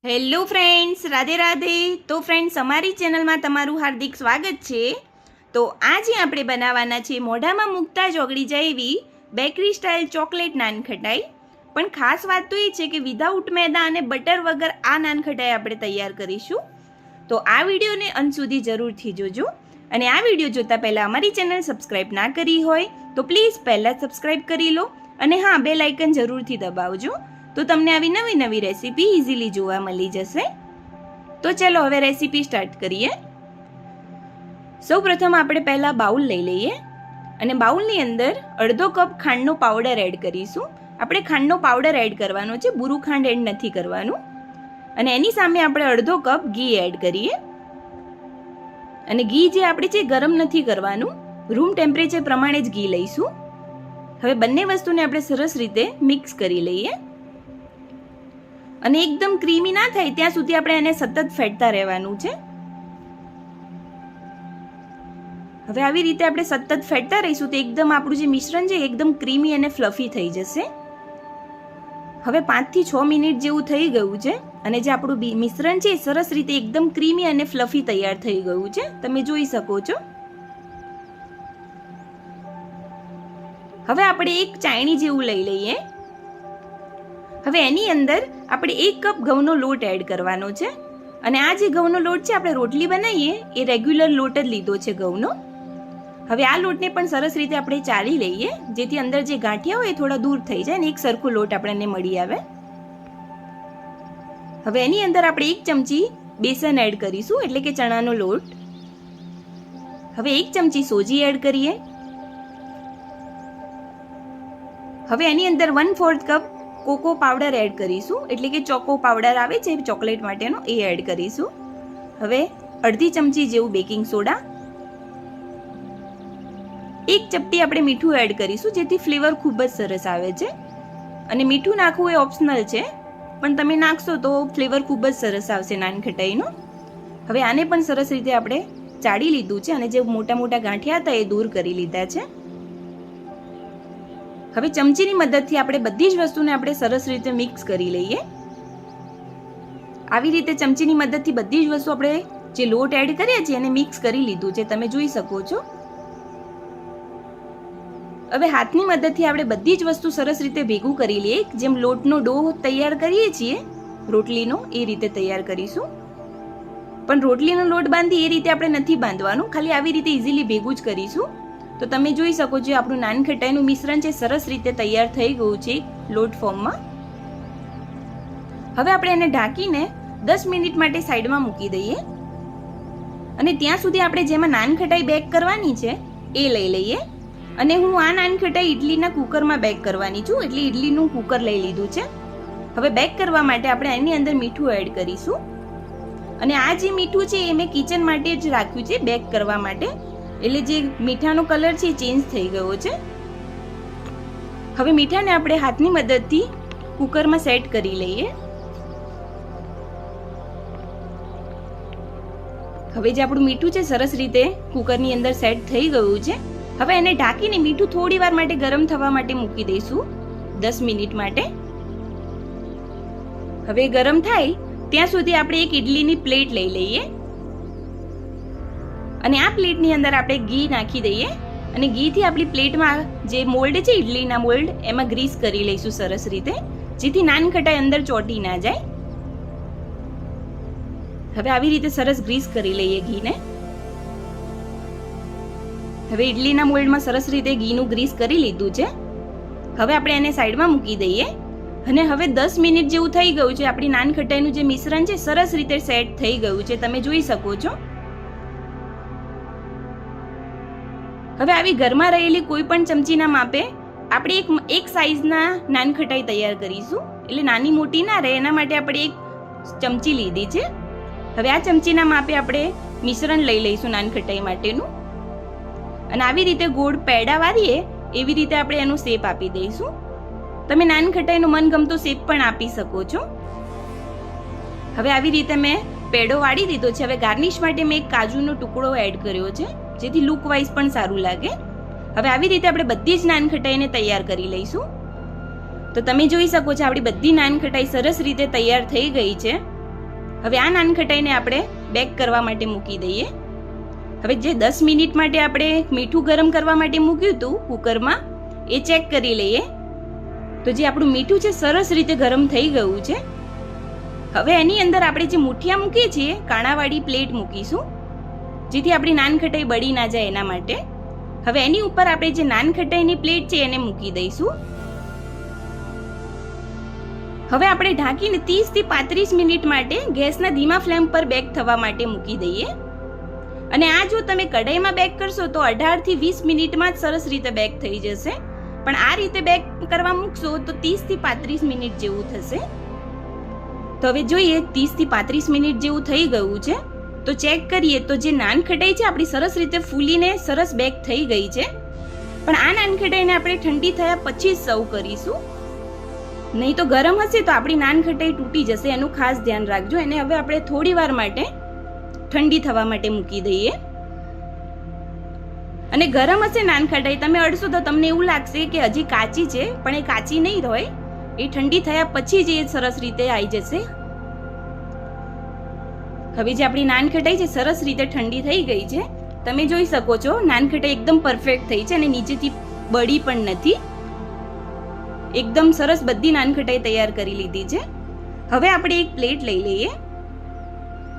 Hello friends, Radhe Radhe. તો friends, અમારી ચેનલમાં તમારું હાર્દિક સ્વાગત છે. તો આજે આપણે બનાવવાના છે મોઢામાં મૂકતા જ ઓગળી જાય એવી બેકરી સ્ટાઇલ ચોકલેટ નાનખટાઈ. પણ ખાસ વાત તો એ છે કે વિધાઉટ મેદા અને બટર વગર આ નાનખટાઈ આપણે તૈયાર કરીશું. તો આ વિડીયોને અંત સુધી જરૂરથી જોજો. અને આ વિડીયો જોતાં પહેલાં અમારી ચેનલ સબસ્ક્રાઈબ ના કરી હોય તો પ્લીઝ પહેલાં સબસ્ક્રાઈબ કરી લો. અને હા, બેલ આઇકન જરૂરથી દબાવજો, તો તમને આવી નવી નવી રેસીપી ઇઝીલી જોવા મળી જશે. તો ચલો હવે રેસીપી સ્ટાર્ટ કરીએ. સૌપ્રથમ આપણે પહેલાં બાઉલ લઈ લઈએ અને બાઉલની અંદર અડધો કપ ખાંડનો પાવડર એડ કરીશું. આપણે ખાંડનો પાવડર એડ કરવાનો છે, બુરું ખાંડ એડ નથી કરવાનું. અને એની સામે આપણે અડધો કપ ઘી એડ કરીએ. અને ઘી જે આપણે છે ગરમ નથી કરવાનું, રૂમ ટેમ્પરેચર પ્રમાણે જ ઘી લઈશું. હવે બંને વસ્તુને આપણે સરસ રીતે મિક્સ કરી લઈએ. અને એકદમ ક્રીમી ના થાય ત્યાં સુધી આપણે એને સતત ફેટતા રહેવાનું છે. હવે આવી રીતે આપણે સતત ફેટતા રહીશું તો એકદમ આપણું જે મિશ્રણ છે એકદમ ક્રીમી અને ફ્લફી થઈ જશે. હવે 5 થી 6 મિનિટ જેવું થઈ ગયું છે અને જે આપણું મિશ્રણ છે સરસ રીતે એકદમ ક્રીમી અને ફ્લફી તૈયાર થઈ ગયું છે, તમે જોઈ શકો છો. હવે આપણે એક ચાયણી જેવું લઈ લઈએ. હવે એની અંદર આપણે 1 કપ ઘઉંનો લોટ એડ કરવાનો છે. અને આ જે ઘઉંનો લોટ છે આપણે રોટલી બનાવીએ એ રેગ્યુલર લોટ જ લીધો છે ઘઉંનો. હવે આ લોટને પણ સરસ રીતે આપણે ચાળી લઈએ, જેથી અંદર જે ગાંઠિયા હોય એ થોડા દૂર થઈ જાય અને એક સરખો લોટ આપણને મળી આવે. હવે એની અંદર આપણે 1 ચમચી બેસન એડ કરીશું, એટલે કે ચણાનો લોટ. હવે 1 ચમચી સોજી એડ કરીએ. હવે એની અંદર 1/4 કપ કોકો પાવડર એડ કરીશું, એટલે કે ચોકો પાવડર આવે છે ચોકલેટ માટેનો, એ એડ કરીશું. હવે અડધી ચમચી જેવું બેકિંગ સોડા. 1 ચપટી આપણે મીઠું એડ કરીશું, જેથી ફ્લેવર ખૂબ જ સરસ આવે છે. અને મીઠું નાખવું એ ઓપ્શનલ છે, પણ તમે નાખશો તો ફ્લેવર ખૂબ જ સરસ આવશે નાનખટાઈનો. હવે આને પણ સરસ રીતે આપણે ચાળી લીધું છે અને જે મોટા મોટા ગાંઠિયા હતા એ દૂર કરી લીધા છે. હવે ચમચીની મદદથી આપણે બધી જ વસ્તુને આપણે સરસ રીતે મિક્સ કરી લઈએ. આવી રીતે ચમચીની મદદથી બધી જ વસ્તુ આપણે જે લોટ એડ કર્યા છે એને મિક્સ કરી લીધું છે, તમે જોઈ શકો છો. હવે હાથની મદદથી આપણે બધી જ વસ્તુ સરસ રીતે ભેગું કરી લઈએ. જેમ લોટનો ડો તૈયાર કરીએ છીએ રોટલીનો, એ રીતે તૈયાર કરીશું. પણ રોટલીનો લોટ બાંધી એ રીતે આપણે નથી બાંધવાનું, ખાલી આવી રીતે ઇઝીલી ભેગું જ કરીશું. તો તમે જોઈ શકો છો આપણું નાનખટાઈનું મિશ્રણ છે સરસ રીતે તૈયાર થઈ ગયું છે લોટ ફોર્મમાં. હવે આપણે એને ઢાંકીને 10 મિનિટ માટે સાઈડમાં મૂકી દઈએ. અને ત્યાં સુધી આપણે જેમાં નાનખટાઈ બેક કરવાની છે એ લઈ લઈએ. અને હું આ નાનખટાઈ ઇડલીના કુકરમાં બેક કરવાની છું, એટલે ઇડલીનું કુકર લઈ લીધું છે. હવે બેક કરવા માટે આપણે એની અંદર મીઠું એડ કરીશું. અને આ જે મીઠું છે એ મેં કિચન માટે જ રાખ્યું છે બેક કરવા માટે, એટલે જે મીઠાનો કલર છે એ ચેન્જ થઈ ગયો છે. હવે મીઠાને આપણે હાથની મદદથી કુકરમાં સેટ કરી લઈએ. હવે જે આપણું મીઠું છે સરસ રીતે કુકરની અંદર સેટ થઈ ગયું છે. હવે એને ઢાંકીને મીઠું થોડી વાર માટે ગરમ થવા માટે મૂકી દઈશું, 10 મિનિટ માટે. હવે ગરમ થાય ત્યાં સુધી આપણે એક ઇડલીની પ્લેટ લઈ લઈએ. અને આ પ્લેટની અંદર આપણે ઘી નાખી દઈએ. અને ઘીથી આપણી પ્લેટમાં જે મોલ્ડ છે ઇડલીના મોલ્ડ, એમાં ગ્રીસ કરી લઈશું સરસ રીતે, જેથી નાનખટાઈ અંદર ચોંટી ના જાય. હવે આવી રીતે સરસ ગ્રીસ કરી લઈએ ઘીને. હવે ઇડલીના મોલ્ડમાં સરસ રીતે ઘીનું ગ્રીસ કરી લીધું છે. હવે આપણે એને સાઈડમાં મૂકી દઈએ. અને હવે 10 મિનિટ જેવું થઈ ગયું છે. આપણી નાનખટાઈનું જે મિશ્રણ છે સરસ રીતે સેટ થઈ ગયું છે, તમે જોઈ શકો છો. હવે આવી ઘરમાં રહેલી કોઈ પણ ચમચીના માપે આપણે એક સાઈઝના નાનખટાઈ તૈયાર કરીશું. એટલે નાની મોટી ના રહે એના માટે આપણે એક ચમચી લીધી છે. હવે આ ચમચીના માપે આપણે મિશ્રણ લઈ લઈશું નાનખટાઈ માટેનું. અને આવી રીતે ગોળ પેડા વાળીએ એવી રીતે આપણે એનો શેપ આપી દઈશું. તમે નાનખટાઈનો મનગમતો શેપ પણ આપી શકો છો. હવે આવી રીતે મેં પેડો વાળી દીધો છે. હવે ગાર્નિશ માટે મેં એક કાજુનો ટુકડો એડ કર્યો છે, જેથી લુક વાઇઝ પણ સારું લાગે. હવે આવી રીતે આપણે બધી જ નાનખટાઈને તૈયાર કરી લઈશું. તો તમે જોઈ શકો છો આપણી બધી નાનખટાઈ સરસ રીતે તૈયાર થઈ ગઈ છે. હવે આ નાનખટાઈને આપણે બેક કરવા માટે મૂકી દઈએ. હવે જે 10 મિનિટ માટે આપણે મીઠું ગરમ કરવા માટે મૂક્યું હતું કુકરમાં એ ચેક કરી લઈએ. તો જે આપણું મીઠું છે સરસ રીતે ગરમ થઈ ગયું છે. હવે એની અંદર આપણે જે મુઠિયા મૂકીએ છીએ કાણાવાળી પ્લેટ મૂકીશું, જેથી આપણી નાનખટાઈ બળી ના જાય એના માટે. હવે એની ઉપર આપણે જે નાનખટાઈની પ્લેટ છે એને મૂકી દઈશું. હવે આપણે ઢાંકીને 30 થી 35 મિનિટ માટે ગેસના ધીમા ફ્લેમ પર બેક થવા માટે મૂકી દઈએ. અને આ જો તમે કઢાઈમાં બેક કરશો તો 18 થી 20 મિનિટમાં જ સરસ રીતે બેક થઈ જશે. પણ આ રીતે બેક કરવા મૂકશો તો 30 થી 35 મિનિટ જેવું થશે. તો હવે જોઈએ 30 થી 35 મિનિટ જેવું થઈ ગયું છે. તો ચેક કરીએ તો જે નાનખટાઈ છે આપણી સરસ રીતે ફૂલીને સરસ બેક થઈ ગઈ છે. પણ આ નાનખટાઈને આપણે ઠંડી થયા પછી જ સર્વ કરીશું, નહીં તો ગરમ હશે તો આપણી નાનખટાઈ તૂટી જશે. એનું ખાસ ધ્યાન રાખજો. એને હવે આપણે થોડી વાર માટે ઠંડી થવા માટે મૂકી દઈએ. અને ગરમ હશે નાનખટાઈ તમે અડશો તો તમને એવું લાગશે કે હજી કાચી છે, પણ એ કાચી નહીં હોય. એ ઠંડી થયા પછી જ એ સરસ રીતે આવી જશે. હવે જે આપણી નાનખટાઈ છે સરસ રીતે ઠંડી થઈ ગઈ છે. તમે જોઈ શકો છો નાનખટાઈ એકદમ પરફેક્ટ થઈ છે અને નીચેથી બળી પણ નથી. એકદમ સરસ બધી નાનખટાઈ તૈયાર કરી લીધી છે. હવે આપણે એક પ્લેટ લઈ લઈએ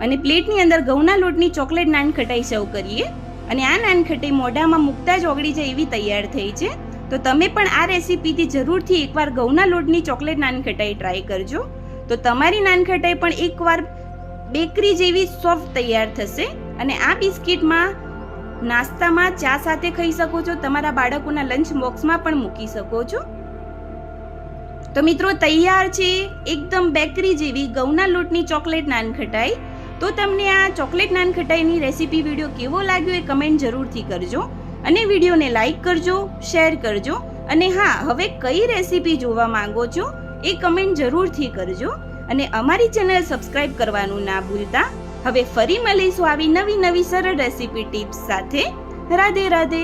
અને પ્લેટની અંદર ઘઉંના લોટની ચોકલેટ નાનખટાઈ સર્વ કરીએ. અને આ નાનખટાઈ મોઢામાં મૂકતા જ ઓગળી જાય એવી તૈયાર થઈ છે. તો તમે પણ આ રેસીપીથી જરૂરથી એકવાર ઘઉંના લોટની ચોકલેટ નાનખટાઈ ટ્રાય કરજો. તો તમારી નાનખટાઈ પણ એકવાર બેકરી જેવી સોફ્ટ તૈયાર થશે. અને આ બિસ્કિટમાં નાસ્તામાં ચા સાથે ખાઈ શકો છો, તમારા બાળકોના લંચ બોક્સમાં પણ મૂકી શકો છો. તો મિત્રો તૈયાર છે એકદમ બેકરી જેવી ઘઉંના લોટની ચોકલેટ નાનખટાઈ. તો તમને આ ચોકલેટ નાનખટાઈની રેસીપી વિડીયો કેવો લાગ્યો એ કમેન્ટ જરૂરથી કરજો. અને વિડીયોને લાઈક કરજો, શેર કરજો. અને હા, હવે કઈ રેસીપી જોવા માંગો છો એ કમેન્ટ જરૂરથી કરજો. અને અમારી ચેનલ સબસ્ક્રાઇબ કરવાનું ના ભૂલતા. હવે ફરી મળીશું આવી નવી સરળ રેસીપી ટિપ્સ સાથે. રાધે રાધે.